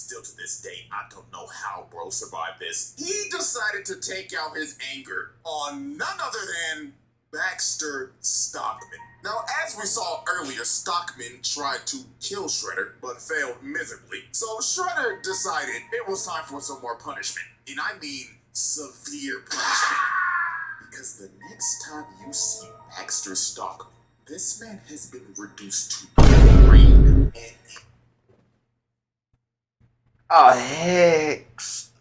Still to this day, I don't know how bro survived this. He decided to take out his anger on none other than Baxter Stockman. Now, as we saw earlier, Stockman tried to kill Shredder, but failed miserably. So Shredder decided it was time for some more punishment. And I mean severe punishment. Because the next time you see Baxter Stockman, this man has been reduced to brain and... Oh, heck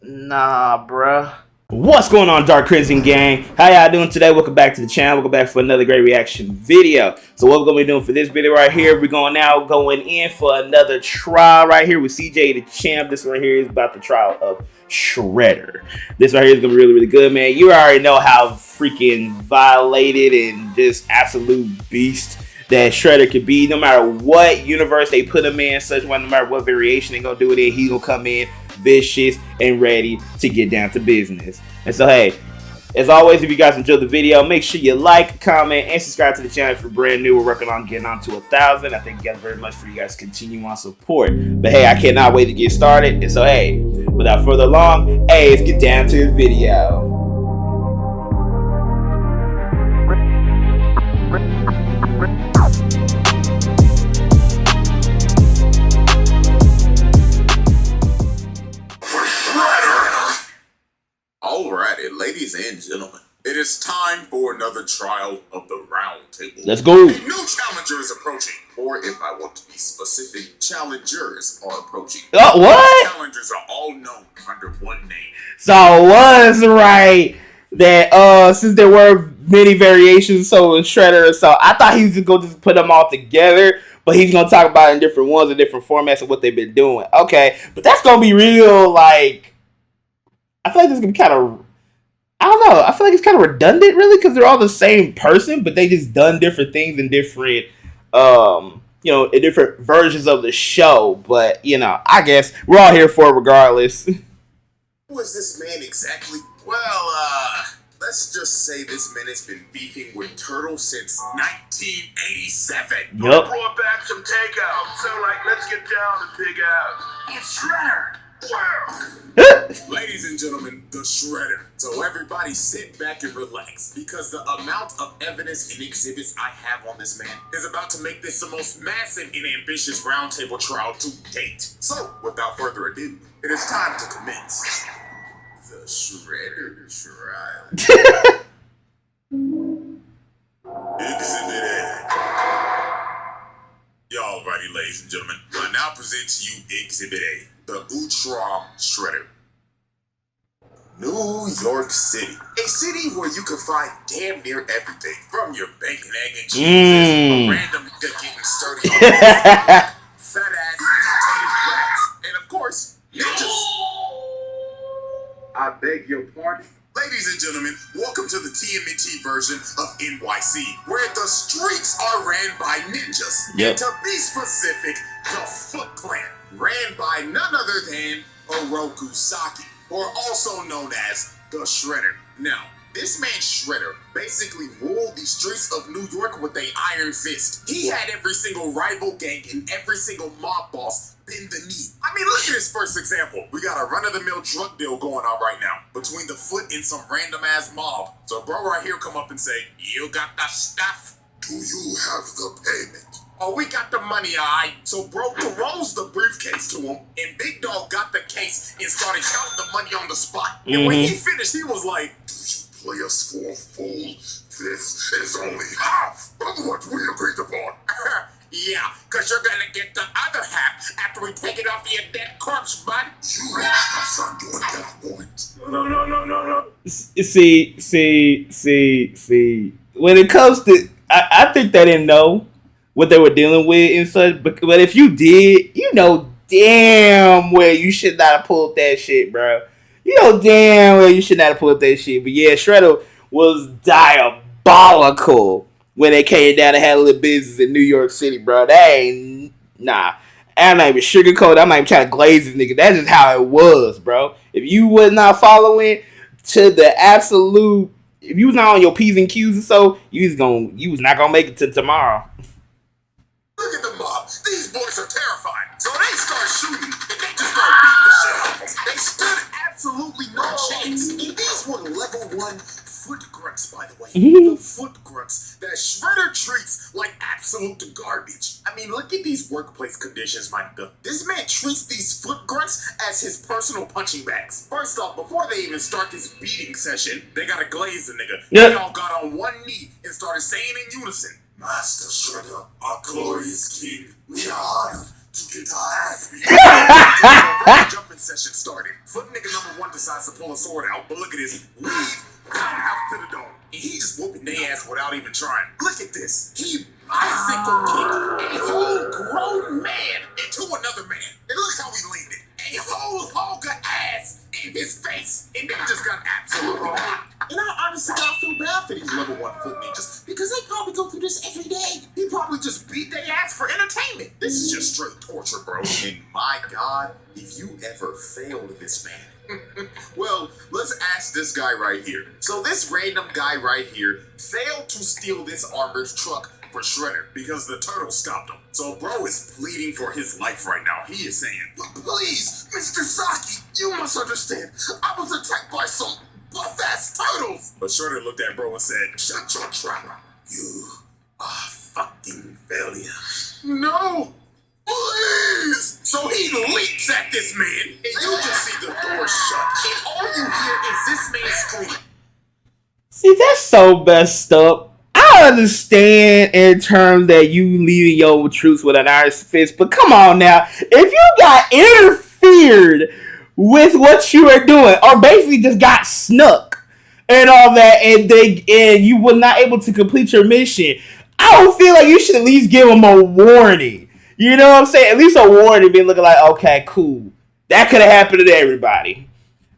nah, bruh. What's going on, Dark Crimson gang? How y'all doing today? Welcome back to the channel. Welcome back for another great reaction video. So what we're going to be doing for this video right here, we're going in for another trial right here with CJ the Champ. This right here is about the trial of Shredder. This right here is going to be really, really good, man. You already know how freaking violated and just absolute beast that Shredder could be. No matter what universe they put him in, such one, no matter what variation they gonna do it in, he's gonna come in vicious and ready to get down to business. And so, hey, as always, if you guys enjoyed the video, make sure you like, comment, and subscribe to the channel if you're brand new. We're working on getting on to 1,000. I thank you guys very much for you guys continue on support. But hey, I cannot wait to get started. And so, hey, without further ado, hey, let's get down to the video. Alrighty, ladies and gentlemen, it is time for another trial of the Roundtable. Let's go. A new challenger is approaching, or if I want to be specific, challengers are approaching. Oh, what? Challengers are all known under one name. So it was right that since there were many variations, so in Shredder, so I thought he was just gonna just put them all together, but he's gonna talk about it in different ones and different formats of what they've been doing. Okay, but that's gonna be real, like, I feel like this is gonna be kind of, I don't know, I feel like it's kind of redundant, really, because they're all the same person, but they just done different things in different, you know, in different versions of the show. But you know, I guess we're all here for it regardless. Who is this man exactly? Well, let's just say this man has been beefing with Turtle since 1987. Yup. Brought back some takeout, so like, let's get down and pig out. It's Shredder. Ladies and gentlemen, the Shredder. So everybody sit back and relax, because the amount of evidence and exhibits I have on this man is about to make this the most massive and ambitious roundtable trial to date. So, without further ado, it is time to commence the Shredder trial. Exhibit A. Y'all righty, ladies and gentlemen, I now present to you Exhibit A, the Ultron Shredder. New York City. A city where you can find damn near everything, from your bacon, egg, and cheese, a random nigga getting sturdy on fat ass mutated rats, and of course, ninjas. I beg your pardon? Ladies and gentlemen, welcome to the TMNT version of NYC, where the streets are ran by ninjas. Yep. And to be specific, the Foot Clan, ran by none other than Oroku Saki, or also known as the Shredder. Now, this man Shredder basically ruled the streets of New York with an iron fist. He had every single rival gang and every single mob boss bend the knee. I mean, look at this first example. We got a run-of-the-mill drug deal going on right now between the Foot and some random-ass mob. So bro right here come up and say, "You got the stuff? Do you have the payment?" "Oh, we got the money, alright." So bro throws the briefcase to him, and Big Dog got the case and started counting the money on the spot. And when he finished, he was like, "Do you play us for a fool? This is only half of what we agreed upon." "Yeah, because you're gonna get the other half after we take it off your dead corpse, bud." "You have signed your death warrant." No. See. When it comes to, I think they didn't know what they were dealing with and such. But if you did, you know damn well you should not have pulled that shit, bro. You know damn well you should not have pulled that shit. But yeah, Shredder was diabolical when they came down and had a little business in New York City, bro. That ain't, nah. I'm not even sugarcoat. I'm not even trying to glaze this nigga. That's just how it was, bro. If you was not following to the absolute, if you was not on your P's and Q's and so, you was not gonna make it to tomorrow. Look at the mob. These boys are terrified. So they start shooting, and they just start beating the shit out of them. They stood absolutely no chance. And these were level 1 foot grunts, by the way. The foot grunts that Shredder treats like absolute garbage. I mean, look at these workplace conditions, my nigga. This man treats these foot grunts as his personal punching bags. First off, before they even start this beating session, they gotta glaze the nigga. They all got on one knee and started saying in unison, Master Shredder, our glorious king, we are honored to get our ass beat. The jumping session started. Foot nigga number 1 decides to pull a sword out, but look at this. Leave out to the dome. And he just whooping their ass without even trying. Look at this. He bicycle kicked a whole grown man into another man. And look how he landed. A whole hog of ass in his face. And they just got absolutely hot. And I honestly gotta feel bad for these level 1 foot ninjas because they probably go through this every day. He probably just beat their ass for entertainment. This is just straight torture, bro. And my God, if you ever failed this man. Well, let's ask this guy right here. So this random guy right here failed to steal this armored truck for Shredder because the turtle stopped him. So bro is pleading for his life right now. He is saying, please, Mr. Saki, you must understand. I was attacked by some buff-ass turtles. But Shredder looked at bro and said, shut your trap. You are fucking failure. No. Please! So he leaps at this man, and you just see the door shut, and all you hear is this man screaming. See, that's so messed up. I understand in terms that you leaving your troops with an iron fist, but come on now. If you got interfered with what you were doing, or basically just got snuck and all that, and you were not able to complete your mission, I don't feel like you should at least give them a warning. You know what I'm saying? At least a warning, be looking like, okay, cool. That could have happened to everybody.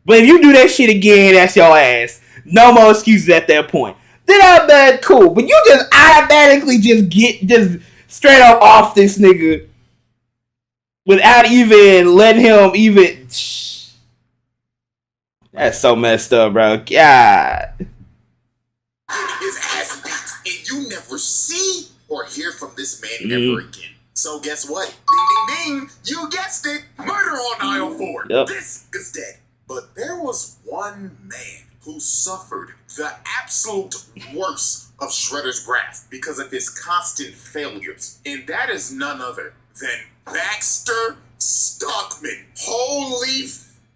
But if you do that shit again, that's your ass. No more excuses at that point. Then I'm bad, cool. But you just automatically just straight up off this nigga without even letting him even. That's so messed up, bro. God. His ass beat, and you never see or hear from this man ever again. So guess what? Ding, ding, ding. You guessed it. Murder on aisle 4. Yep. This is dead. But there was one man who suffered the absolute worst of Shredder's wrath because of his constant failures. And that is none other than Baxter Stockman. Holy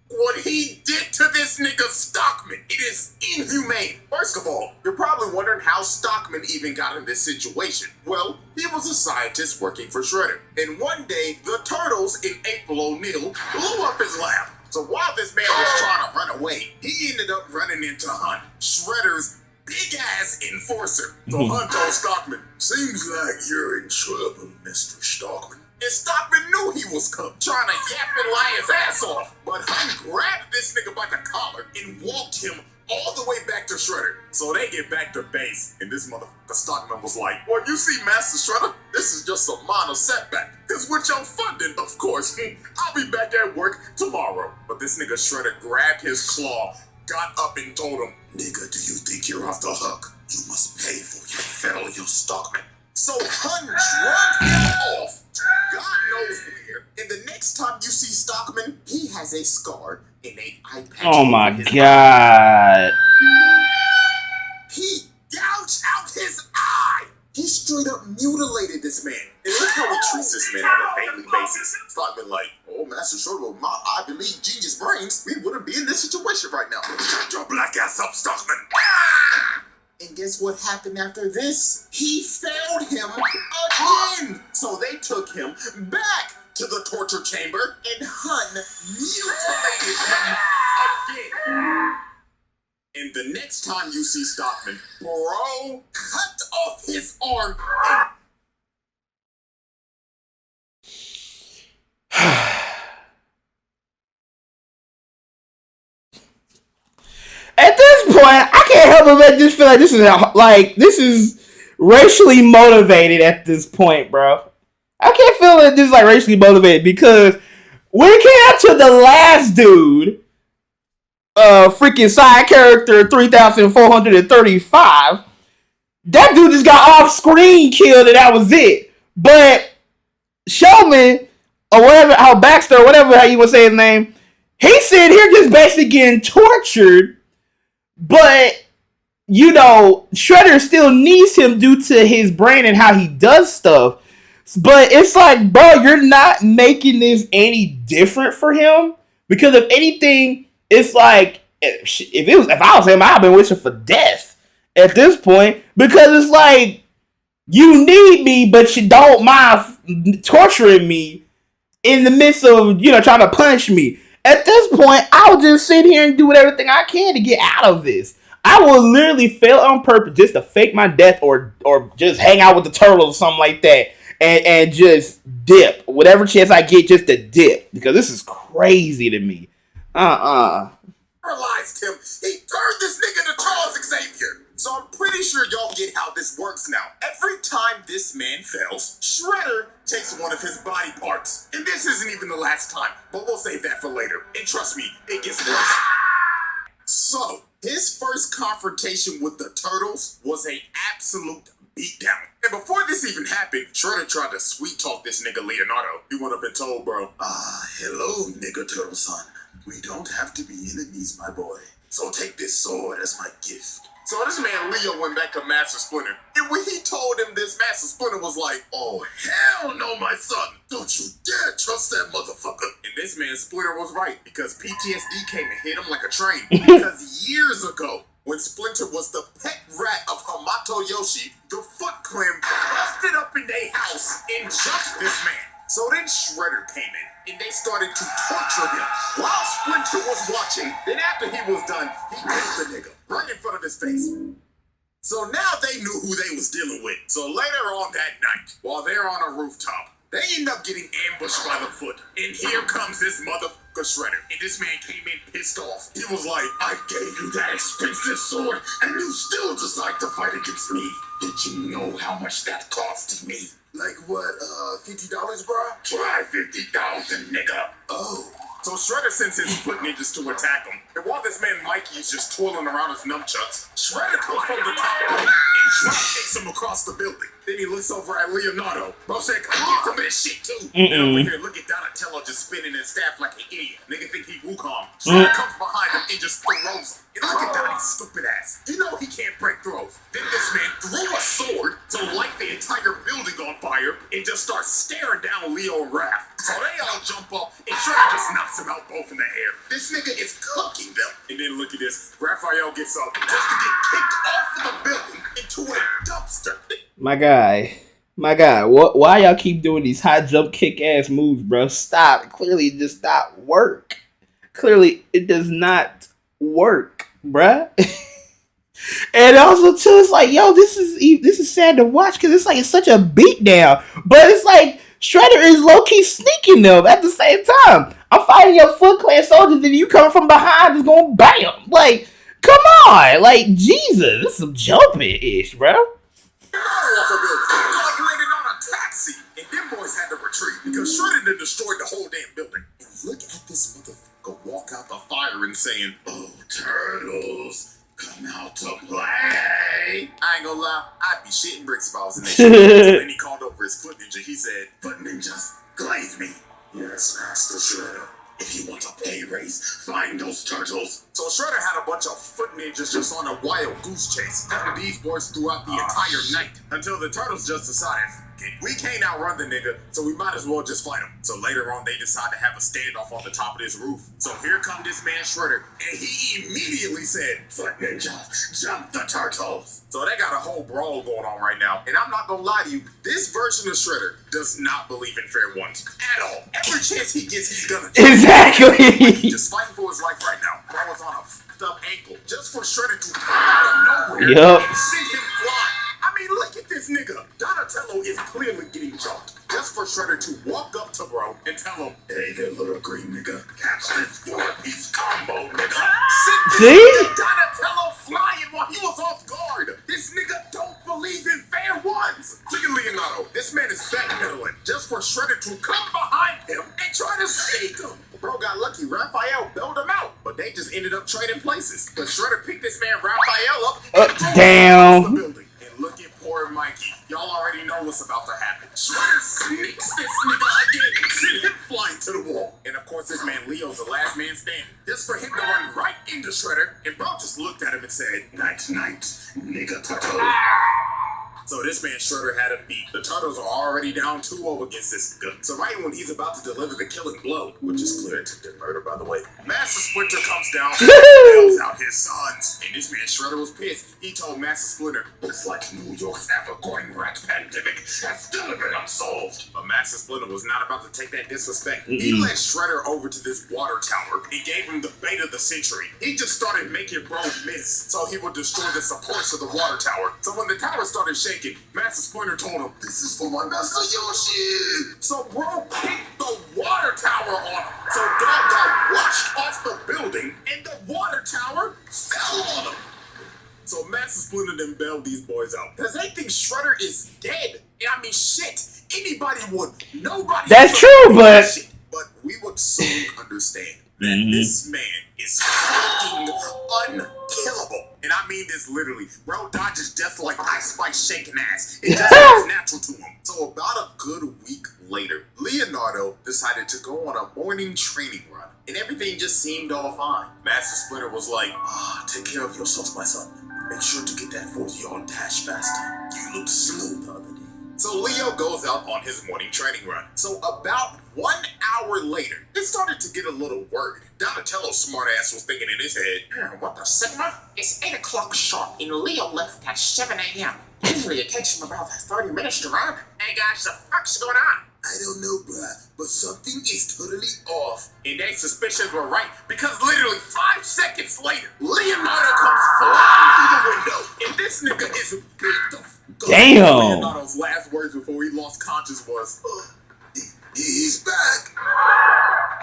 what he did to this nigga Stockman. It is inhumane. First of all, you're probably wondering how Stockman even got in this situation. Well, he was a scientist working for Shredder. And one day, the turtles in April O'Neil blew up his lab. So while this man was trying to run away, he ended up running into Hunt, Shredder's big-ass enforcer. So Hunt told Stockman, seems like you're in trouble, Mr. Stockman. And Stockman knew he was trying to yap and lie his ass off. But Hunt grabbed this nigga by the collar and walked him all the way back to Shredder. So they get back to base, and this motherfucker Stockman was like, well, you see, Master Shredder, this is just a minor setback. Because with your funding, of course, I'll be back at work tomorrow. But this nigga Shredder grabbed his claw, got up and told him, nigga, do you think you're off the hook? You must pay for your failure, Stockman. So Hun drugged him off to God knows where. And the next time you see Stockman, he has a scar and an eye patch. Oh my God. He gouged out his eye. He straight up mutilated this man. And look how he treats this man on a daily basis. Stockman like, oh, Master Shredder, with my Ivy League genius brains, we wouldn't be in this situation right now. Shut your black ass up, Stockman. And guess what happened after this? He failed him again. So they took him back to the torture chamber and Hun mutilated him again. And the next time you see Stockman, bro cut off his arm and At this point, I can't help but just feel like this is racially motivated at this point, bro. I can't feel that this is like racially motivated because when it came out to the last dude, freaking side character 3,435, that dude just got off screen killed and that was it. But Showman or whatever, how Baxter, or whatever, how you want to say his name, he's sitting here just basically getting tortured, but you know, Shredder still needs him due to his brain and how he does stuff. But it's like, bro, you're not making this any different for him. Because if anything, it's like if I was him, I'd been wishing for death at this point. Because it's like you need me, but you don't mind torturing me in the midst of, you know, trying to punish me. At this point, I'll just sit here and do everything I can to get out of this. I will literally fail on purpose just to fake my death or just hang out with the turtles or something like that and just dip. Whatever chance I get just to dip. Because this is crazy to me. Paralyzed him. He turned this nigga to Charles Xavier. So I'm pretty sure y'all get how this works now. Every time this man fails, Shredder takes one of his body parts. And this isn't even the last time, but we'll save that for later. And trust me, it gets worse. So, his first confrontation with the Turtles was an absolute beatdown. And before this even happened, Shredder tried to sweet talk this nigga Leonardo. He would have been told, bro, hello, nigga turtle son. We don't have to be enemies, my boy. So take this sword as my gift. So this man Leo went back to Master Splinter. And when he told him this, Master Splinter was like, oh, hell no, my son. Don't you dare trust that motherfucker. And this man Splinter was right, because PTSD came and hit him like a train. Because years ago, when Splinter was the pet rat of Hamato Yoshi, the Foot Clan busted up in their house and jumped this man. So then Shredder came in, and they started to torture him while Splinter was watching. Then after he was done, he killed the nigga right in front of his face. So now they knew who they was dealing with. So later on that night, while they're on a rooftop, they end up getting ambushed by the Foot. And here comes this motherfucker Shredder. And this man came in pissed off. He was like, I gave you that expensive sword, and you still decide to fight against me. Did you know how much that costed me? Like what, $50, bro? Try 50,000, nigga. Oh. So Shredder sends his foot ninjas to attack him. And while this man Mikey is just twirling around his nunchucks, Shredder comes from the top rope and drop kicks him across the building. Then he looks over at Leonardo. Bro said, come get some of this shit too. And over here, look at Donatello just spinning his staff like an idiot. Nigga think he Wukong. Shredder comes behind him and just throws him. And look at Donnie's stupid ass. You know he can't break throws. Then this man threw a sword to light the entire building on fire and just starts staring down Leo and Raph. So they all jump up and Shredder just knocks them out both in the air. This nigga is cooking them. And then look at this. Raphael gets up just to get kicked off of the building into a dumpster. My guy, why y'all keep doing these high jump kick ass moves, bro? Stop. Clearly it does not work. Clearly it does not work, bruh. And also too, it's like, yo, this is sad to watch because it's like it's such a beatdown. But it's like Shredder is low-key sneaking them at the same time. I'm fighting your Foot Clan soldiers and you come from behind just going bam. Like, come on. Like, Jesus, this is some jumping-ish, bro. Off a building, like landed on a taxi, and them boys had to retreat because Shredder done destroyed the whole damn building. And look at this motherfucker walk out the fire and saying, "Oh, turtles, come out to play." I ain't gonna lie, I'd be shitting bricks if I was in that shit. So then he called over his foot ninja. He said, "Foot ninjas, glaze me." Yes, Master Shredder. If you want a pay raise, find those turtles. So Shredder had a bunch of foot ninjas just on a wild goose chase, hunting these boys throughout the entire night, until the turtles just decided, we can't outrun the nigga, so we might as well just fight him. So later on, they decide to have a standoff on the top of this roof. So here come this man Shredder, and he immediately said, "Foot ninja, jump the turtles." So they got a whole brawl going on right now, and I'm not gonna lie to you, this version of Shredder does not believe in fair ones at all. Every chance he gets, he's gonna Exactly. He's just fighting for his life right now. Bro was on a fucked up ankle just for Shredder to come out of nowhere and send him flying. I mean, look at this nigga. Donatello is clearly getting jumped just for Shredder to walk up to bro and tell him, "Hey there, little green nigga. Catch this 4-piece combo, nigga." See? Donatello flying while he was off guard. This nigga don't believe in fair ones. Look at Leonardo. This man is backpedaling just for Shredder to come behind him and try to sneak him. Bro got lucky. Raphael bailed him out, but they just ended up trading places. But Shredder picked this man Raphael up and threw him across the building. Look at poor Mikey. Y'all already know what's about to happen. Shredder sneaks this nigga again, send him into the wall. And of course, this man Leo's the last man standing. Just for him to run right into Shredder, and bro just looked at him and said, "Night, night, nigga turtle." So this man Shredder had a beat. The Turtles are already down 2-0 against this nigga. So right when he's about to deliver the killing blow, which is clear attempted murder, by the way, Master Splinter comes down and bails out his sons. And this man Shredder was pissed. He told Master Splinter, "It's like New York's ever-going rat pandemic has still been unsolved." But Master Splinter was not about to take that disrespect. He led Shredder over to this water tower and gave him the bait of the century. He just started making bro miss so he would destroy the supports of the water tower. So when the tower started shaking, Master Splinter told him, "This is for my master Yoshi." So bro kicked the water tower on him. So dog got washed off the building and the water tower fell on him. So Master Splinter then bailed these boys out. Because they think Shredder is dead. I mean, shit. Anybody would. Nobody. That's true, but... Shit. But we would soon understand that this man is fucking unkillable. And I mean this literally. Bro dodges death like Ice Spice shaking ass. It just comes natural to him. So about a good week later, Leonardo decided to go on a morning training run. And everything just seemed all fine. Master Splinter was like, "Take care of yourself, my son. Make sure to get that 40-yard dash faster. You looked slow the other day." So Leo goes out on his morning training run. So about 1 hour later, it started to get a little worried. Donatello's smartass was thinking in his head, "What the Sigma? It's 8 o'clock sharp and Leo left at 7 a.m. Usually it takes him about 30 minutes to run. Hey guys, the fuck's going on?" "I don't know, bruh, but something is totally off." And their suspicions were right, because literally 5 seconds later, Leonardo comes flying through the window, and this nigga is beat the fuck up. Damn. Leonardo's last words before he lost conscience was, "He's back."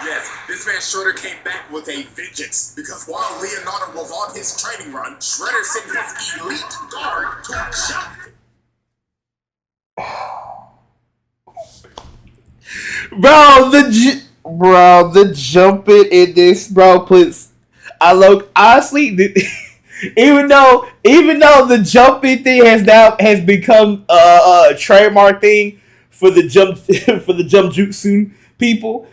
Yes, this man Shredder came back with a vengeance, because while Leonardo was on his training run, Shredder sent his elite guard to jump. Bro, the jumping in this, bro, puts... honestly, even though the jumping thing has become a trademark thing for the jump jutsu people,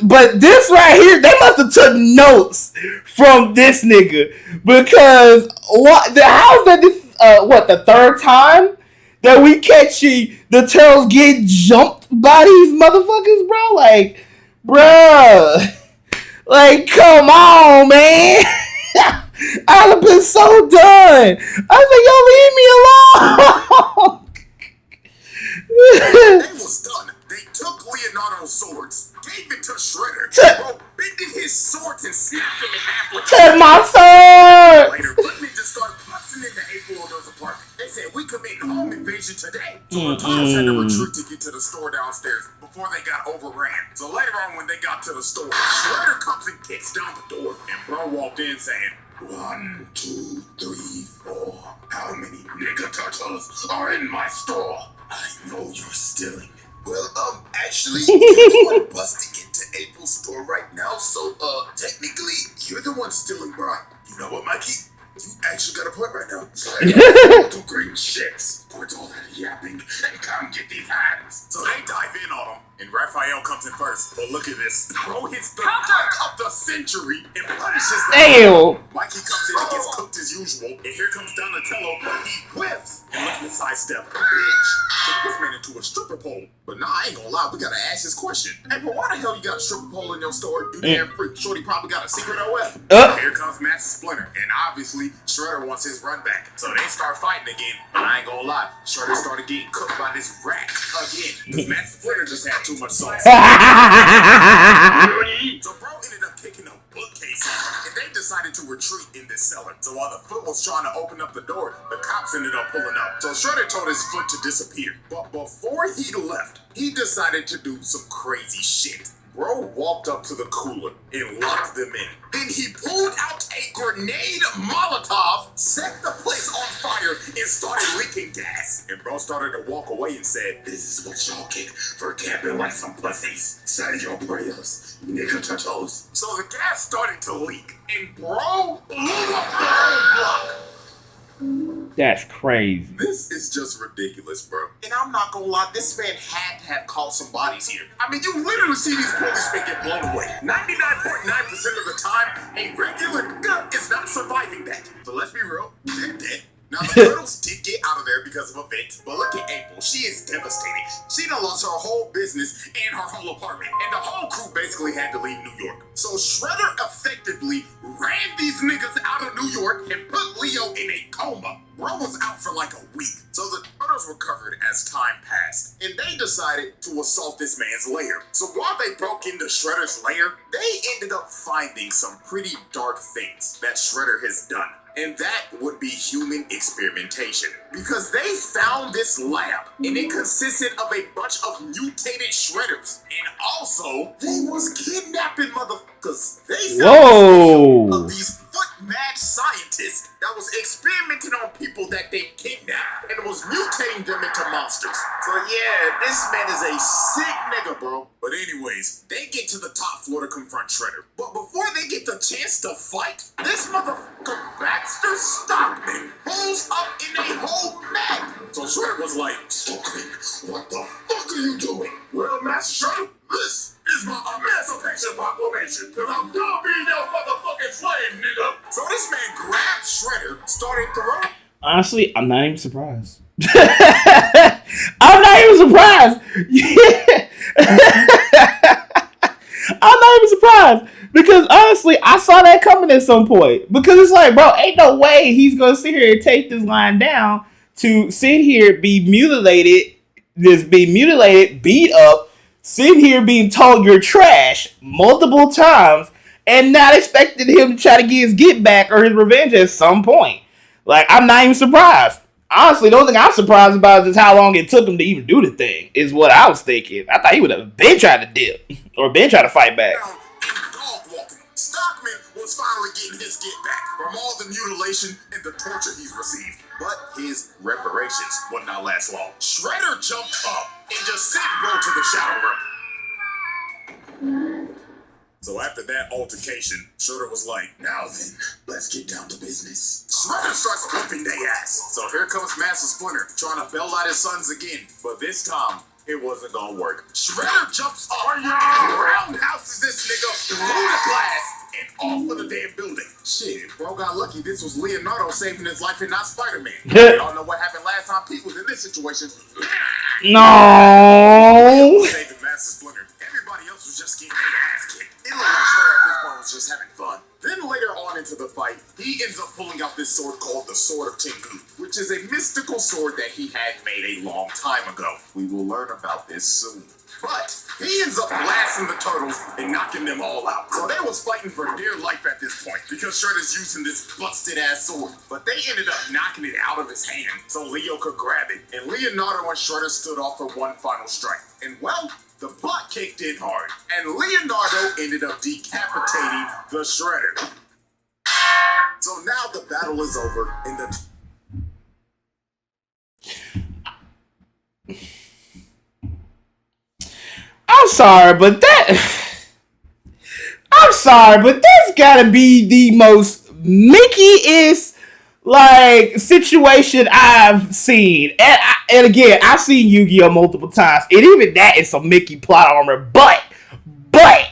but this right here, they must have took notes from this nigga, because how's that this the third time that we catching the Turtles get jumped by these motherfuckers, bro? Like, bruh, like, come on, man. I'd have been so done. I was like, yo, leave me alone. They was done. They took Leonardo's swords, gave it to Shredder, bro, bended his swords and snapped them in half with Take my sword. Later, Brittany just started busting into April and those apartment. They said, "We committing home invasion today." So the Turtles had to retreat to get to the store downstairs before they got overran. So later on, when they got to the store, Shredder comes and kicks down the door, and bro walked in saying, "1, 2, 3, 4. How many nigga turtles are in my store? I know you're stealing." "Well, actually, you're the one busting into April's store right now, so, technically, you're the one stealing, bro." "You know what, Mikey? You actually got a point right now. So, little green shits. Quit all that yapping and come get these hands." So they dive in on him, and Raphael comes in first. But look at this. Bro hits the cook of the century and punishes them. Damn. Mikey comes in and gets cooked as usual, and here comes Donatello, but he whiffs and lets me sidestep. Bitch, took this man into a stripper pole. But nah, I ain't gonna lie, we gotta ask this question. Hey, but why the hell you got a stripper pole in your store? You damn freak. Shorty probably got a secret OF. Here comes Master Splinter, and obviously Shredder wants his run back. So they start fighting again, and I ain't gonna lie, Shredder started getting cooked by this rat again. Because Master Splinter just had too much sauce. So bro ended up kicking a bookcase in, and they decided to retreat in this cellar. So while the foot was trying to open up the door, the cops ended up pulling up. So Shredder told his foot to disappear. But before he left, he decided to do some crazy shit. Bro walked up to the cooler and locked them in. Then he pulled out a grenade Molotov, set the place on fire, and started leaking gas. And bro started to walk away and said, "This is what y'all get for camping like some pussies. Say your prayers, nigga turtles." So the gas started to leak, and bro blew up the whole block. That's crazy. This is just ridiculous, bro. And I'm not gonna lie, this man had to have caught some bodies here. I mean, you literally see these policemen get blown away. 99.9% of the time, a regular gun is not surviving that. So let's be real, they're dead. Now, the Turtles did get out of there because of a vent, but look at April. She is devastated. She done lost her whole business and her whole apartment, and the whole crew basically had to leave New York. So Shredder effectively ran these niggas out of New York and put Leo in a coma. Bro was out for like a week. So the Turtles recovered as time passed, and they decided to assault this man's lair. So while they broke into Shredder's lair, they ended up finding some pretty dark things that Shredder has done. And that would be human experimentation. Because they found this lab, and it consisted of a bunch of mutated Shredders. And also, they was kidnapping motherfuckers. They found of these foot-mad scientists that was experimenting on people that they kidnapped and was mutating them into monsters. So yeah, this man is a sick nigga, bro. But anyways, they get to the top floor to confront Shredder. But before they get the chance to fight, this motherfucker Baxter Stockman pulls up in a whole map. So Shredder was like, Stockman, what the fuck are you doing? Well, Master Shredder, this is my emancipation proclamation. Cause I'm done being your motherfucking slave, nigga. So this man grabbed Shredder, started throwing. Honestly, I'm not even surprised. I'm not even surprised. I'm not even surprised. Because honestly, I saw that coming at some point. Because it's like, bro, ain't no way he's going to sit here and take this line down to sit here, be mutilated, beat up, sit here being told you're trash multiple times, and not expecting him to try to get his get back or his revenge at some point. Like, I'm not even surprised. Honestly, the only thing I'm surprised about is how long it took him to even do the thing, is what I was thinking. I thought he would have been trying to dip, or been trying to fight back. Stockman was finally getting his get back from all the mutilation and the torture he's received. But his reparations would not last long. Shredder jumped up and just sent Bro to the shower room. So after that altercation, Shredder was like, now then, let's get down to business. Shredder starts whooping their ass. So here comes Master Splinter, trying to bail out his sons again. But this time, it wasn't gonna work. Shredder jumps up and roundhouses this nigga through the glass and off of the damn building. Shit, bro got lucky this was Leonardo saving his life and not Spider-Man. Y'all know what happened last time Pete was in this situation. No. Saving Master Splinter. Everybody else was just getting their ass kicked. It looked like Shredder at this point was just having fun. Then later on into the fight, he ends up pulling out this sword called the Sword of Tengu, which is a mystical sword that he had made a long time ago. We will learn about this soon. But he ends up blasting the Turtles and knocking them all out. So they was fighting for dear life at this point because Shredder's using this busted ass sword. But they ended up knocking it out of his hand so Leo could grab it. And Leonardo and Shredder stood off for one final strike. And well, the butt kicked in hard, and Leonardo ended up decapitating the Shredder. So now the battle is over, and I'm sorry, but that's gotta be the most Mickey-ist like situation I've seen. And again, I've seen Yu-Gi-Oh! Multiple times, and even that is some Mickey plot armor. But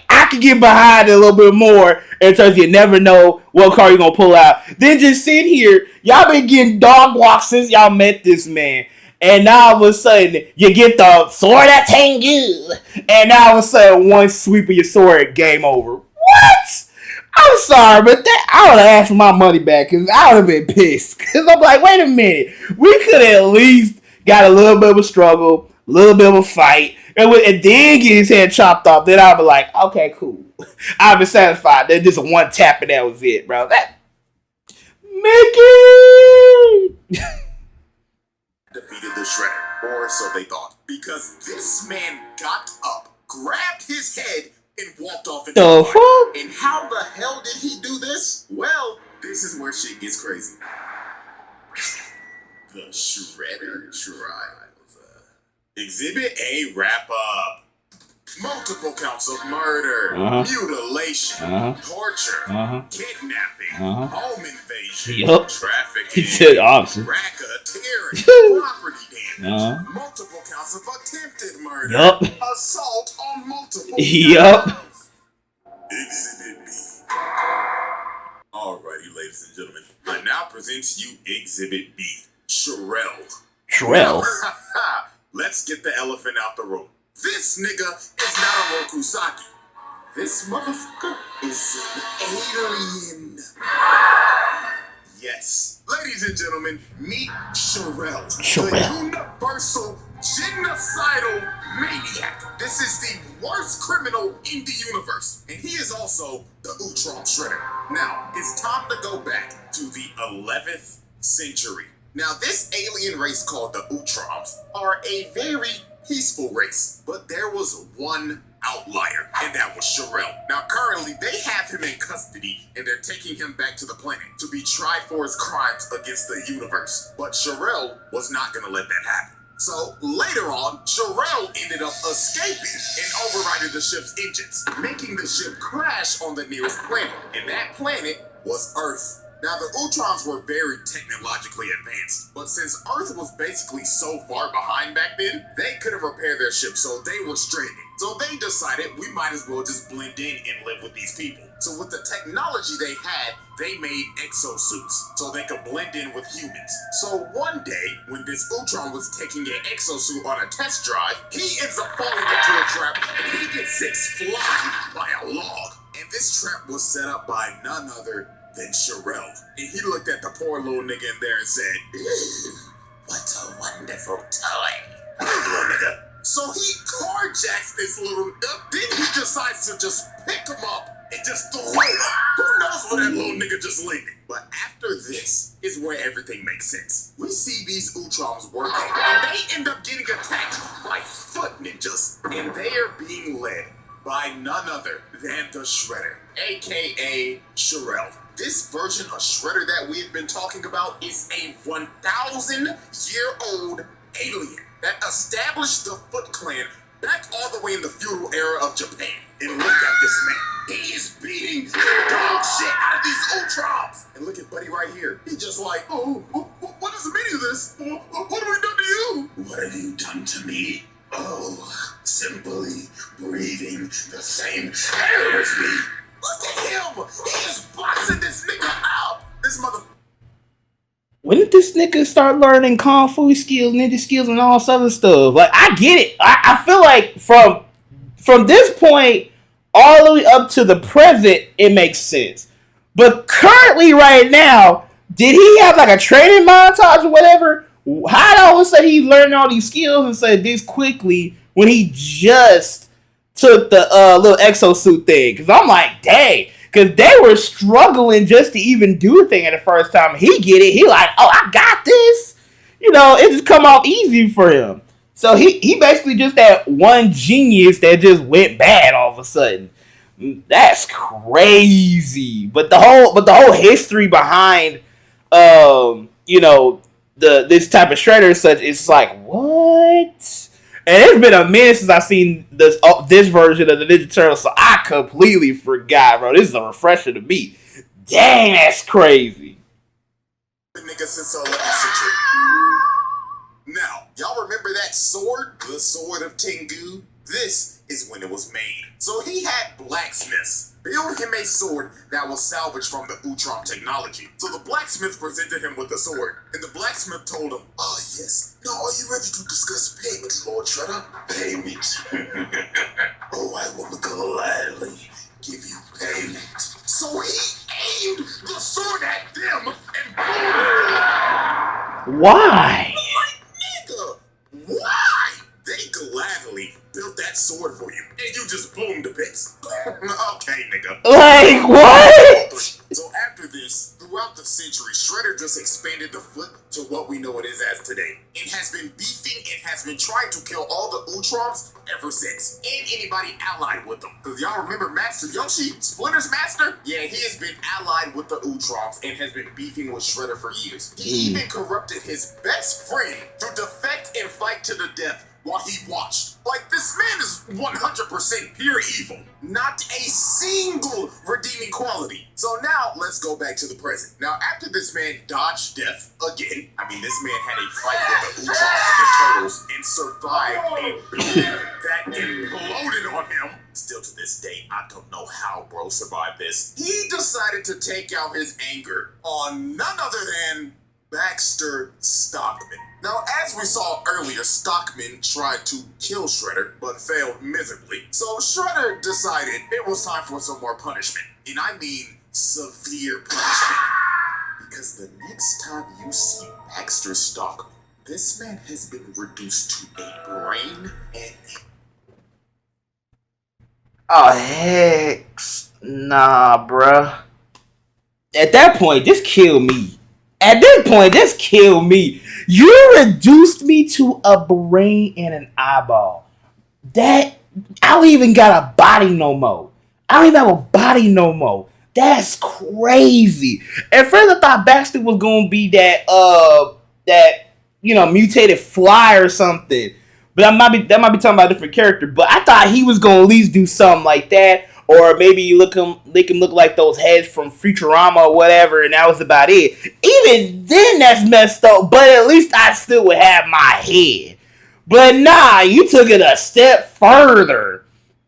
I can get behind it a little bit more in terms of you never know what card you're gonna pull out. Then just sit here, y'all been getting dog walks since y'all met this man. And now all of a sudden, you get the Sword of Tengu. And now all of a sudden, one sweep of your sword, game over. What? I'm sorry, but I would have asked for my money back because I would have been pissed. Because I'm like, wait a minute. We could at least got a little bit of a struggle, a little bit of a fight, and then get his head chopped off. Then I'd be like, okay, cool. I'd be satisfied. There's just one tap and that was it, bro. That Mickey! defeated the Shredder, or so they thought. Because this man got up, grabbed his head, and walked off into the fight. And how the hell did he do this? Well, this is where shit gets crazy. The Shredder Trials. Exhibit A wrap up. multiple counts of murder, mutilation, torture, kidnapping, home invasion, trafficking, he said awesome. racketeering, property damage, multiple counts of attempted murder, assault on multiple victims. Exhibit B. Alrighty, ladies and gentlemen, I now present to you Exhibit B, Shrell. Shrell? Let's get the elephant out the room. This nigga is not a Rokusaki. This motherfucker is an alien. Yes. Ladies and gentlemen, meet Shrell. The universal genocidal maniac. This is the worst criminal in the universe. And he is also the Ultron Shredder. Now, it's time to go back to the 11th century. Now, this alien race called the Ultrons are a very peaceful race, but there was one outlier, and that was Shrell. Now, currently, they have him in custody, and they're taking him back to the planet to be tried for his crimes against the universe. But Shrell was not going to let that happen. So, later on, Shrell ended up escaping and overriding the ship's engines, making the ship crash on the nearest planet, and that planet was Earth. Now, the Ultrons were very technologically advanced, but since Earth was basically so far behind back then, they couldn't repair their ship, so they were stranded. So they decided we might as well just blend in and live with these people. So with the technology they had, they made exosuits so they could blend in with humans. So one day, when this Ultron was taking an exosuit on a test drive, he ends up falling into a trap and he gets sent flying by a log. And this trap was set up by none other than Shrell. And he looked at the poor little nigga in there and said, "What a wonderful toy." Little nigga. So he carjacks this little nigga. Then he decides to just pick him up and just throw him. Who knows where that little nigga just landed? But after this is where everything makes sense. We see these Ultrons working, and they end up getting attacked by foot ninjas. And they are being led by none other than the Shredder, aka Shrell. This version of Shredder that we have been talking about is a 1,000-year-old alien that established the Foot Clan back all the way in the feudal era of Japan. And look at this man. He is beating the dog shit out of these Ultrons. And look at Buddy right here. He's just like, oh, what is the meaning of this? What have we done to you? What have you done to me? Oh, simply breathing the same air as me. Look at him! He is boxing this nigga out! This mother... When did this nigga start learning kung fu skills, ninja skills, and all this other stuff? Like, I get it. I feel like from this point all the way up to the present, it makes sense. But currently, right now, did he have like a training montage or whatever? How did all of a sudden he learned all these skills and said this quickly when he just took the little exosuit thing? Because I'm like, dang. Because they were struggling just to even do a thing at the first time. He get it. He like, oh, I got this. You know, it just come off easy for him. So he basically just that one genius that just went bad all of a sudden. That's crazy. But the whole history behind you know, this type of Shredder such, it's like, what? And it's been a minute since I've seen this version of the Ninja Turtles, so I completely forgot, bro. This is a refresher to me. Dang, that's crazy. Nigga since the 11th century. Now, y'all remember that sword? The Sword of Tengu? This is when it was made. So he had blacksmiths build him a sword that was salvaged from the Ultron technology. So the blacksmith presented him with the sword, and the blacksmith told him, "Oh yes, now are you ready to discuss payment, Lord Shredder?" "Payment? Oh, I will gladly give you payment." So he aimed the sword at them and blew it. Why? Like, nigga, why? They gladly built that sword for you, and you just boomed to bits. Okay, nigga. Like, what? So after this, throughout the century, Shredder just expanded the Foot to what we know it is as today. It has been beefing and has been trying to kill all the Ultrons ever since, and anybody allied with them. Because y'all remember Master Yoshi, Splinter's master? Yeah, he has been allied with the Ultrons and has been beefing with Shredder for years. He even corrupted his best friend to defect and fight to the death while he watched. Like, this man is 100% pure evil. Not a single redeeming quality. So now, let's go back to the present. Now, after this man dodged death again, this man had a fight with the Ultrons and the Turtles and survived a building that imploded on him. Still to this day, I don't know how bro survived this. He decided to take out his anger on none other than Baxter Stockman. Now, as we saw earlier, Stockman tried to kill Shredder, but failed miserably. So Shredder decided it was time for some more punishment. And I mean severe punishment. Because the next time you see Baxter Stockman, this man has been reduced to a brain and... Oh, heck nah, bruh. At that point, just kill me. At this point, just kill me. You reduced me to a brain and an eyeball. I don't even got a body no more. I don't even have a body no more. That's crazy. At first, I thought Baxter was gonna be that mutated fly or something. But that might be talking about a different character. But I thought he was gonna at least do something like that. Or maybe you make him look like those heads from Futurama or whatever, and that was about it. Even then, that's messed up, but at least I still would have my head. But nah, you took it a step further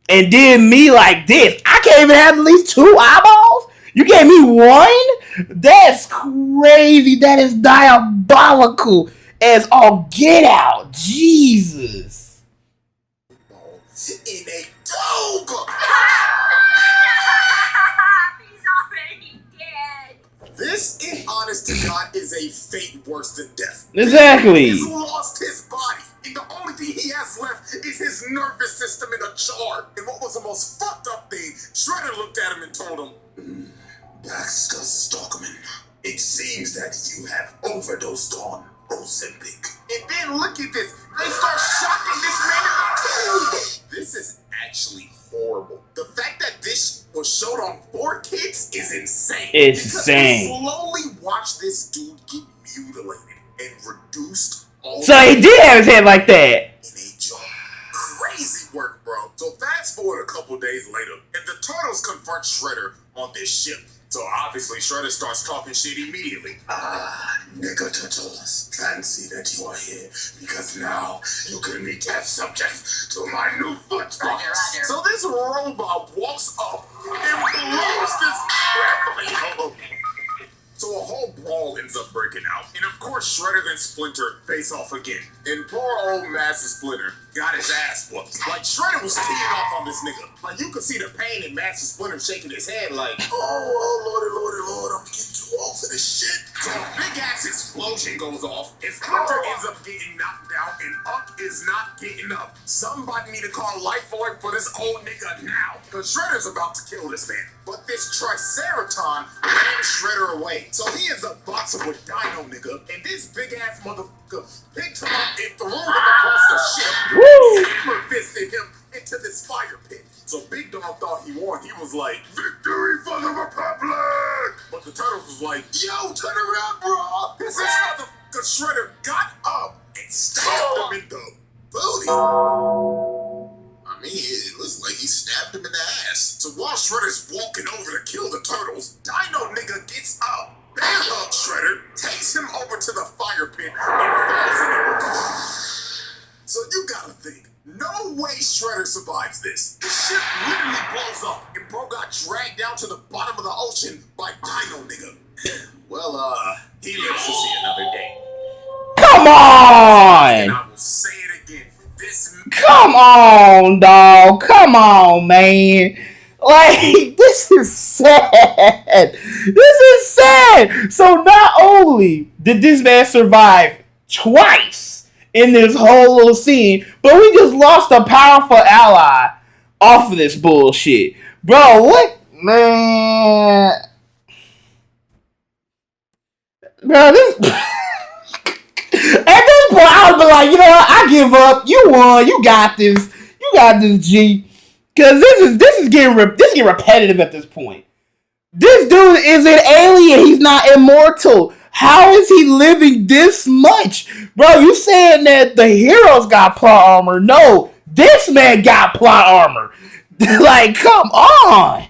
and did me like this. I can't even have at least 2 eyeballs? You gave me 1? That's crazy. That is diabolical as all get out. Jesus. In a dog! This, in honest to God, is a fate worse than death. Exactly. He's lost his body, and the only thing he has left is his nervous system in a jar. And what was the most fucked up thing, Shredder looked at him and told him, Baxter Stockman, it seems that you have overdosed on Ozempic. And then look at this. They start shocking this man in the tube. This is actually horrible. The fact that this was showed on 4Kids is insane. It's because insane. we slowly watch this dude get mutilated and reduced all So he did have his head like that. in a jar. Crazy work, bro. So fast forward a couple days later, and the Turtles confront Shredder on this ship. So obviously Shredder starts talking shit immediately. Nigga Turtles, fancy that you are here, because now you can be test subjects to my new foot. Roger. So this robot walks up and blows this... So a whole brawl ends up breaking out. And of course, Shredder and Splinter face off again. And poor old Master Splinter got his ass whooped. Like, Shredder was teeing off on this nigga. Like, you could see the pain in Master Splinter shaking his head like, oh, Lord, I'm getting too old for this shit. So a big-ass explosion goes off, and Splinter ends up getting knocked out, and Up is not getting up. Somebody need to call Life Force for this old nigga now. Because Shredder's about to kill this man. But this Triceraton ran Shredder away. So he ends up boxing with Dino nigga, and this big-ass motherfucker picked him up and threw him across the ship. Woo! Hammer fisted him into this fire pit. So Big Dog thought he won. He was like, victory for the Republic! But the Turtles was like, yo, turn around, bro! This motherfucker Shredder got up and stabbed him in the booty. It looks like he stabbed him in the ass. So while Shredder's walking over to kill the Turtles, Dino nigga gets up, bears up Shredder, takes him over to the fire pit, and falls in it with him. So you gotta think, no way Shredder survives this. The ship literally blows up, and bro got dragged down to the bottom of the ocean by Dino nigga. Well, he lives to see another day. Come on! And I will say it again. Come on, dog. Come on, man. Like, this is sad. This is sad. So not only did this man survive twice in this whole little scene, but we just lost a powerful ally off of this bullshit. Bro, what? Man. Bro, this... At this point, I would be like, you know what? I give up. You won. You got this. You got this, G. Because this is getting repetitive at this point. This dude is an alien. He's not immortal. How is he living this much? Bro, you saying that the heroes got plot armor. No, this man got plot armor. Like, come on.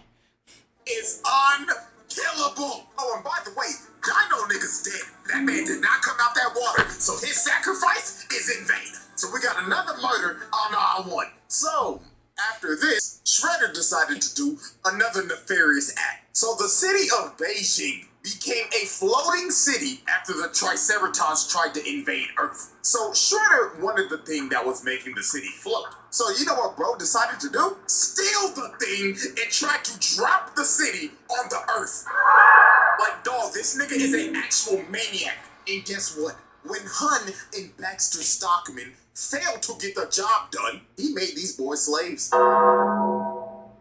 Is unkillable. Oh, and by the way, Dino nigga's dead. That man did not come out that water, so his sacrifice is in vain. So we got another murder on our one. So, after this, Shredder decided to do another nefarious act. So the city of Beijing became a floating city after the Triceratons tried to invade Earth. So Shredder wanted the thing that was making the city float. So you know what bro decided to do? Steal the thing and try to drop the city on the Earth. Like, dog, this nigga is an actual maniac. And guess what? When Hun and Baxter Stockman failed to get the job done, he made these boys slaves. I'm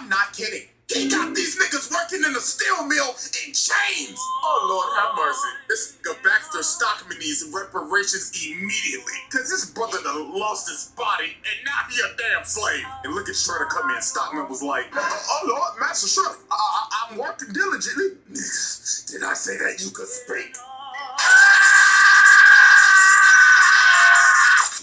not kidding. He got these niggas working in a steel mill in chains. Oh, Lord have mercy. This nigga Baxter Stockman needs reparations immediately. Cause this brother done lost his body and now he a damn slave. And look at Shredder come in. Stockman was like, oh Lord, Master Shredder, I'm working diligently. Did I say that you could speak?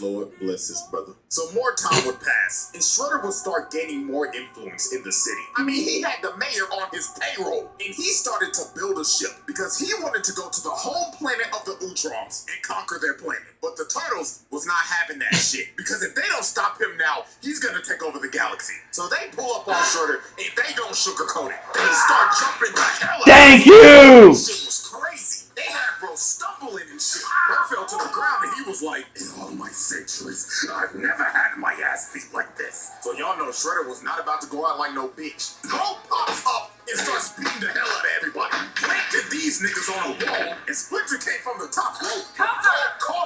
Lord bless his brother. So more time would pass, and Shredder would start gaining more influence in the city. I mean, he had the mayor on his payroll, and he started to build a ship because he wanted to go to the home planet of the Ultrons and conquer their planet. But the Turtles was not having that shit, because if they don't stop him now, he's gonna take over the galaxy. So they pull up on Shredder, and they don't sugarcoat it. They start jumping the hell out. Thank you! Shit was crazy. They had bro stumbling and shit. Bro fell to the ground and he was like, in all my centuries, I've never had my ass beat like this. So y'all know Shredder was not about to go out like no bitch. Bro pops up and starts beating the hell out of everybody. Planted these niggas on a wall and Splinter came from the top rope. Caught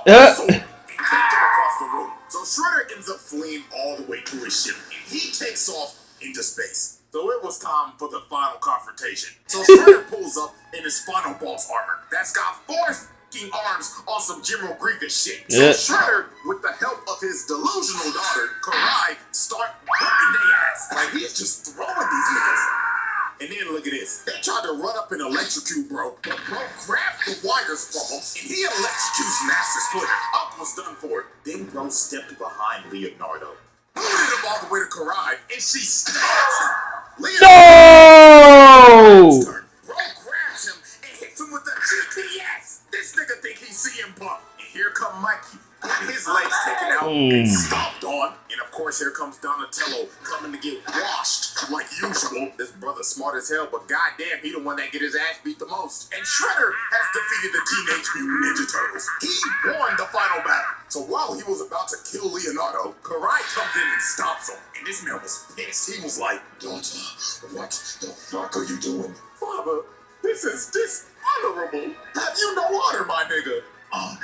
the sword and kicked him across the room. So Shredder ends up fleeing all the way to his ship and he takes off into space. So it was time for the final confrontation. So Shredder pulls up in his final boss armor that's got 4 fucking arms on some General Grievous shit. So Shredder, with the help of his delusional daughter, Karai, start whooping their ass. Like, he's just throwing these niggas. And then look at this. They tried to run up and electrocute bro, but bro grabbed the wires from him and he electrocutes Master Splinter. Up was done for it. Then bro stepped behind Leonardo, booted him all the way to Karai, and she stabs him. No! Bro grabs him and hits him with the GPS. This nigga think he's CM Punk. And here come Mikey, getting his legs taken out and stomped on. And of course, here comes Donatello coming to get washed like usual. This brother's smart as hell, but goddamn, he the one that get his ass beat the most. And Shredder has defeated the Teenage Mutant Ninja Turtles. He won the final battle. So while he was about to kill Leonardo, Karai comes in and stops him. And this man was pissed. He was like, daughter, what the fuck are you doing? Father, this is dishonorable. Have you no honor, my nigga? Honor?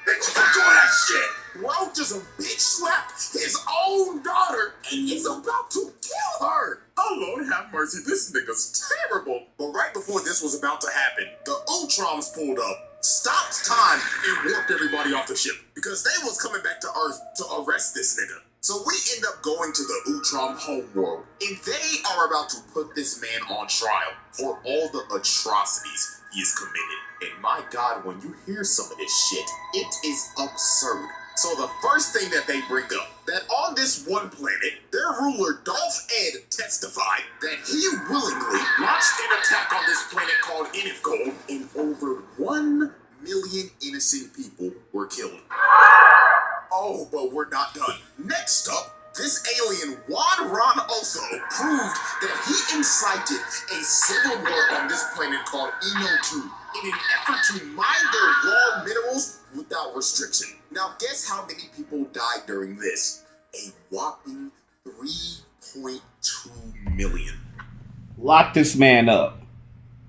Bitch, fuck all that shit. Bro just a bitch slapped his own daughter and is about to kill her. Oh, Lord have mercy. This nigga's terrible. But right before this was about to happen, the Ultrons pulled up, stopped time, and warped everybody off the ship because they was coming back to Earth to arrest this nigga. So we end up going to the Ultron homeworld, and they are about to put this man on trial for all the atrocities he has committed. And my God, when you hear some of this shit, it is absurd. So the first thing that they bring up, that on this one planet, their ruler Dolph Ed testified that he willingly launched an attack on this planet called Inifgold, and over 1 million innocent people were killed. Oh, but we're not done. Next up, this alien Juan Ron Otho proved that he incited a civil war on this planet called Eno 2 in an effort to mine their raw minerals without restriction. Now guess how many people died during this? A whopping 3.2 million. Lock this man up.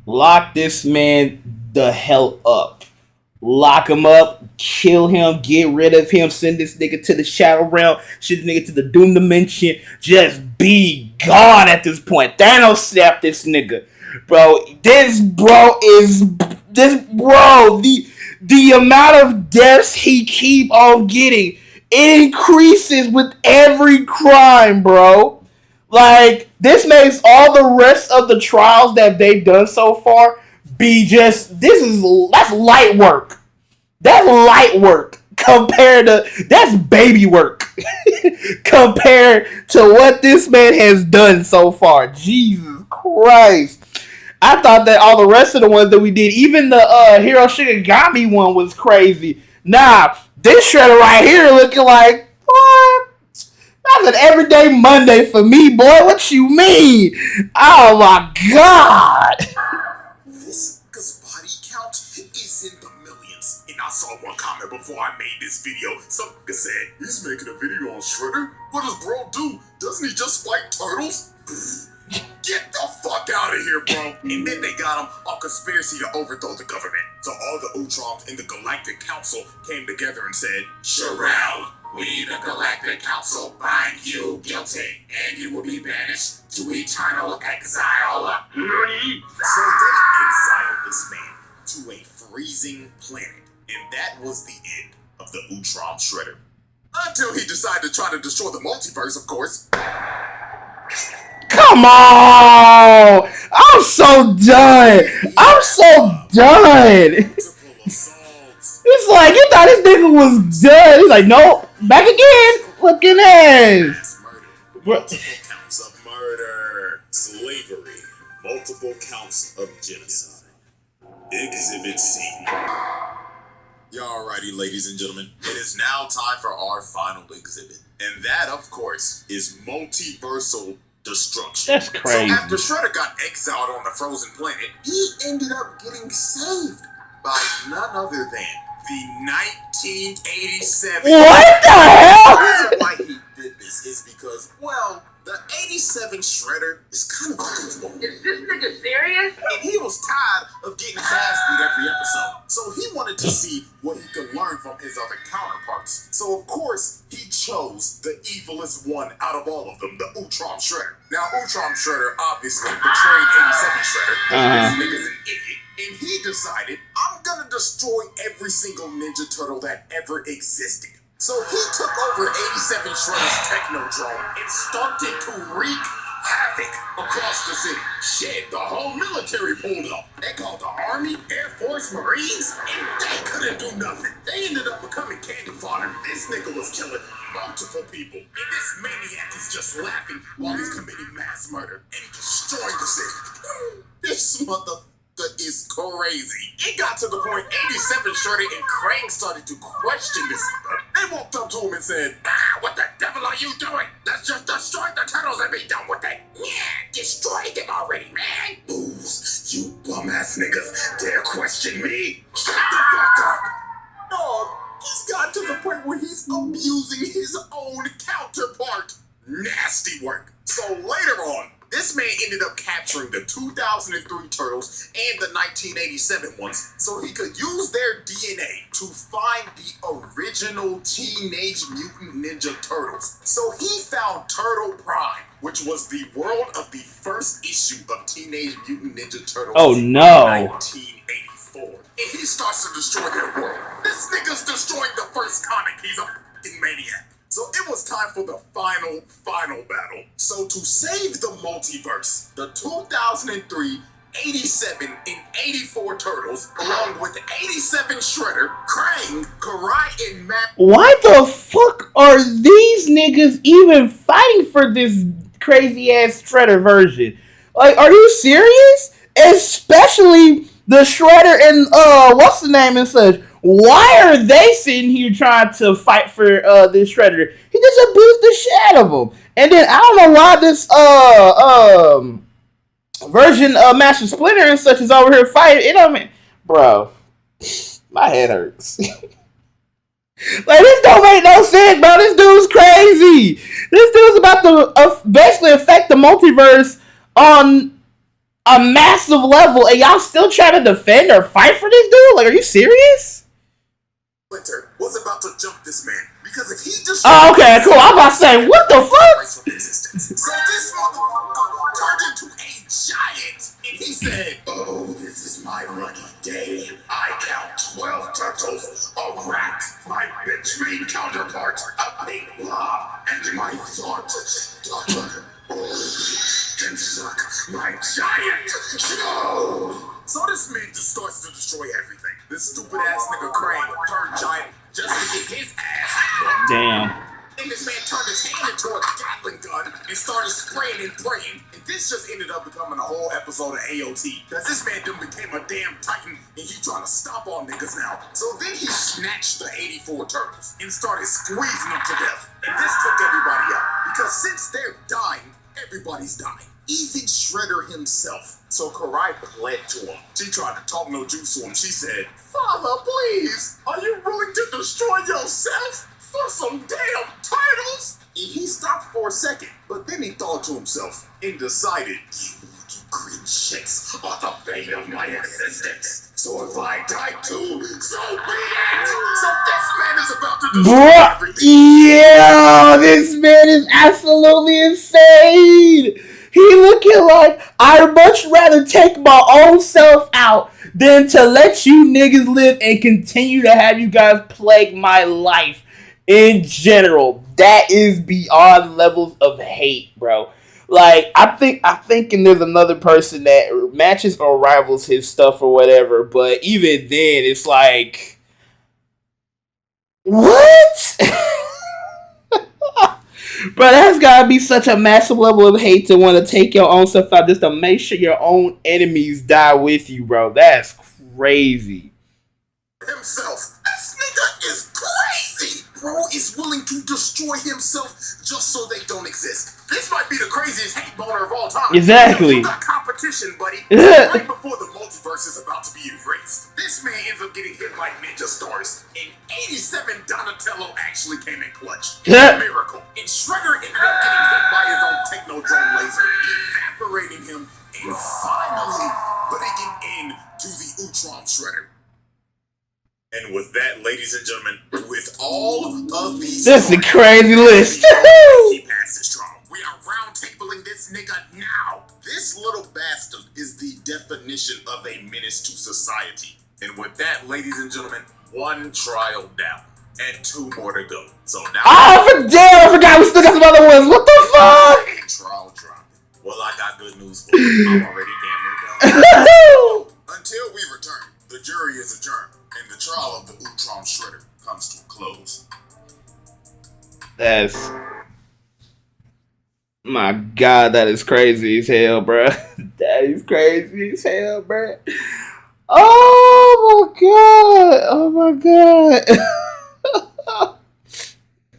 Lock this man the hell up. Lock him up, kill him, get rid of him, send this nigga to the Shadow Realm, send this nigga to the Doom Dimension, just be gone at this point. Thanos snap this nigga. Bro, the amount of deaths he keep on getting, it increases with every crime, bro. Like, this makes all the rest of the trials that they've done so far be just that's light work. That's light work compared to that's baby work compared to what this man has done so far. Jesus Christ. I thought that all the rest of the ones that we did, even the Hero Shikigami one was crazy. Nah, this Shredder right here looking like, what? That's an everyday Monday for me, boy. What you mean? Oh my God. This nigga's body count is in the millions. And I saw one comment before I made this video. Some nigga said, he's making a video on Shredder? What does bro do? Doesn't he just fight turtles? Get the fuck out of here, bro. And then they got him on conspiracy to overthrow the government. So all the Ultrons in the Galactic Council came together and said, Sherelle, we the Galactic Council find you guilty, and you will be banished to eternal exile. Nani? So they exiled this man to a freezing planet, and that was the end of the Ultron Shredder. Until he decided to try to destroy the multiverse, of course. Come on! I'm so done. I'm so done. It's like you thought this nigga was done. He's like, nope, back again. Looking ass. Multiple counts of murder, slavery, multiple counts of genocide. Exhibit C. Alrighty, ladies and gentlemen, it is now time for our final exhibit, and that, of course, is multiversal destruction. That's crazy. So after Shredder got exiled on the frozen planet, he ended up getting saved by none other than the 1987. What the hell? The reason why he did this is because, well, the 87 Shredder is kind of a goofball. Is this nigga serious? And he was tired of getting his ass beat every episode. So he wanted to see what he could learn from his other counterparts. So of course, he chose the evilest one out of all of them, the Ultron Shredder. Now, Ultron Shredder obviously betrayed 87 Shredder. This nigga's an idiot. And he decided, I'm gonna destroy every single Ninja Turtle that ever existed. So he took over 87 Shredder's Technodrome and started to wreak havoc across the city. Shit, the whole military pulled up. They called the Army, Air Force, Marines, and they couldn't do nothing. They ended up becoming candy fodder. This nigga was killing multiple people. And this maniac is just laughing while he's committing mass murder and destroying the city. This motherfucker is crazy. It got to the point 87 Shredder and Krang started to question this. They walked up to him and said, what the devil are you doing? Let's just destroy the turtles and be done with it. Yeah, destroy them already, man. Booze, you bum ass niggas dare question me? Shut the fuck up. Dog, he's got to the point where he's abusing his own counterpart. Nasty work. So later on, this man ended up capturing the 2003 Turtles and the 1987 ones so he could use their DNA to find the original Teenage Mutant Ninja Turtles. So he found Turtle Prime, which was the world of the first issue of Teenage Mutant Ninja Turtles in 1984. And he starts to destroy their world. This nigga's destroying the first comic. He's a fucking maniac. So it was time for the final battle. So to save the multiverse, the 2003, 87, and 84 Turtles, along with 87 Shredder, Krang, Karai, and Matt. Why the fuck are these niggas even fighting for this crazy ass Shredder version? Like, are you serious? Especially the Shredder and what's the name and such. Why are they sitting here trying to fight for this Shredder? He just abused the shit out of him. And then I don't know why this version of Master Splinter and such is over here fighting. It don't mean, bro, my head hurts. Like, this don't make no sense, bro. This dude's crazy. This dude's about to basically affect the multiverse on a massive level, and y'all still trying to defend or fight for this dude? Like, are you serious? Splinter was about to jump this man because if he just okay, cool. I'm about to say, what the fuck? So this motherfucker turned into a giant, and he said, "Oh, this is my lucky day. I count 12 turtles, a rat, my bitch-made counterpart, a pink blob, and my thought daughter. Oh, can suck my giant show." So this man episode of AOT. Cause this man done became a damn titan and he trying to stop on niggas now. So then he snatched the 84 turtles and started squeezing them to death. And this took everybody out. Because since they're dying, everybody's dying. Even Shredder himself. So Karai pled to him. She tried to talk no juice to him. She said, "Father, please, are you willing to destroy yourself for some damn turtles?" And he stopped for a second, but then he thought to himself and decided, "You green shits are the bane of my existence. So if I die too, so be it." So this man is about to destroy everything. Yeah, this man is absolutely insane. He looking like, I'd much rather take my own self out than to let you niggas live and continue to have you guys plague my life in general. That is beyond levels of hate, bro. Like, I'm thinking there's another person that matches or rivals his stuff or whatever, but even then, it's like, what? Bro, that's gotta be such a massive level of hate to want to take your own stuff out just to make sure your own enemies die with you, bro. That's crazy. Himself. This nigga is crazy. Bro is willing to destroy himself just so they don't exist. This might be the craziest hate boner of all time. Exactly. You got competition, buddy. Right before the multiverse is about to be erased, this man ends up getting hit like ninja stars. And 87 Donatello actually came in clutch. It's a miracle. And Shredder ended up getting hit by his own technodrome laser, evaporating him and finally putting an end to the Ultron Shredder. And with that, ladies and gentlemen, with all of these... This is a crazy list. He passes Tron. We are roundtabling this nigga now. This little bastard is the definition of a menace to society. And with that, ladies and gentlemen, one trial down and two more to go. So now... Oh, damn, I forgot we still got some other ones. What the fuck? Trial dropping. Well, I got good news for you. I'm already damn near done. Until we return, the jury is adjourned. And the trial of the Ultron Shredder comes to a close. That's... My God, that is crazy as hell, bro. That is crazy as hell, bro. Oh, my God. Oh, my God.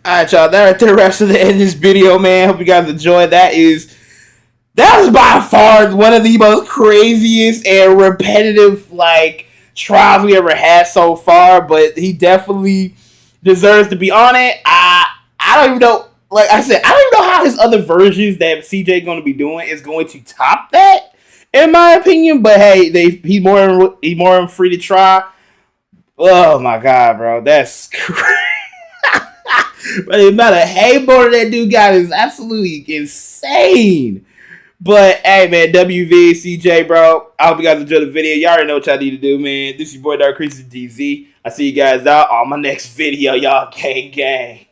Alright, y'all. That right there wraps up the end of this video, man. Hope you guys enjoyed. That was by far one of the most craziest and repetitive, like, trials we ever had so far, but he definitely deserves to be on it. I don't even know, like I said, I don't even know how his other versions that CJ going to be doing is going to top that, in my opinion. But hey, he's more than free to try. Oh my God, bro, that's crazy. But the amount of hate border that dude got is absolutely insane. But, hey, man, WV, CJ, bro. I hope you guys enjoyed the video. Y'all already know what y'all need to do, man. This is your boy, Dark Creases DZ. I see you guys out on my next video, y'all. Gang, gang.